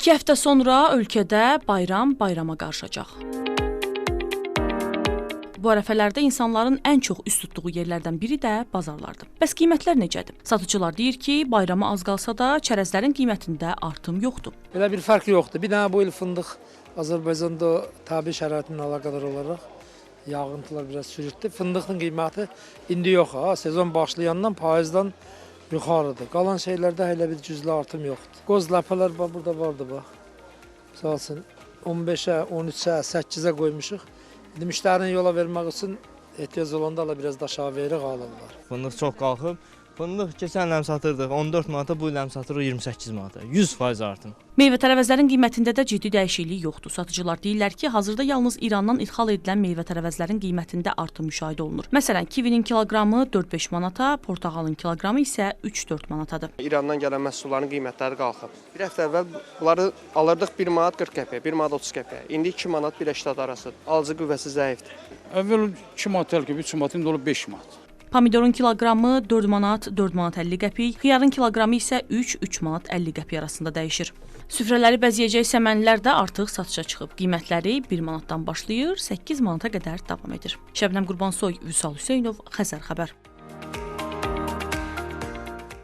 2 həftə sonra ölkədə bayram bayrama qarışacaq. Bu ərəfələrdə insanların ən çox üst tutduğu yerlərdən biri də bazarlardır. Bəs qiymətlər necədir? Satıcılar deyir ki, bayrama az qalsa da çərəzlərin qiymətində artım yoxdur. Belə bir fərq yoxdur. Bir dənə bu il fındıq Azərbaycanda təbii şəraitinlə əlaqədar olaraq yağıntılar biraz sürütdü. Fındığın qiyməti indi yox ha. Sezon başlayandan faizdən yuxarıdır. Qalan şeylərdə hələ bir cüzlü artım yoxdur. Qoz ləpələr burada vardı bax. Sağ olsun 15-ə, 13-ə, 8-ə qoymuşuq. İndi müştərinin yola vermək üçün ehtiyac olanda da biraz da aşağı veririk alırlar. Fındıq çox qalxıb. Fındıq keçən iləm satırdıq 14 manata, bu iləm satırıq 28 manata. 100% artım. Meyvə-tərəvəzlərin qiymətində də ciddi dəyişiklik yoxdur. Satıcılar deyirlər ki, hazırda yalnız İrandan ixal edilən meyvə-tərəvəzlərin qiymətində artım müşahidə olunur. Məsələn, kivinin kiloqramı 4-5 manata, portağalın kiloqramı isə 3-4 manatadır. İrandan gələn məhsulların qiymətləri qalxıb. Bir həftə əvvəl bunları alırdıq 1 manat 40 qəpiyə, 1 manat 30 qəpiyə. İndi 2 manat 1,80 arasıdır. Alıcı qüvvəsi zəifdir. Əvvəl 2 manat, 3 manat, indi olub 5 manat. Pomidorun kiloqramı 4 manat, 4 manat 50 qəpik, xiyarın kiloqramı isə 3 manat 50 qəpik arasında dəyişir. Süfrələri bəzəyəcək səmənlər də artıq satışa çıxıb. Qiymətləri 1 manatdan başlayır, 8 manata qədər davam edir. Şəbnəm Qurbansoy, Vüsal Hüseynov, Xəzər xəbər.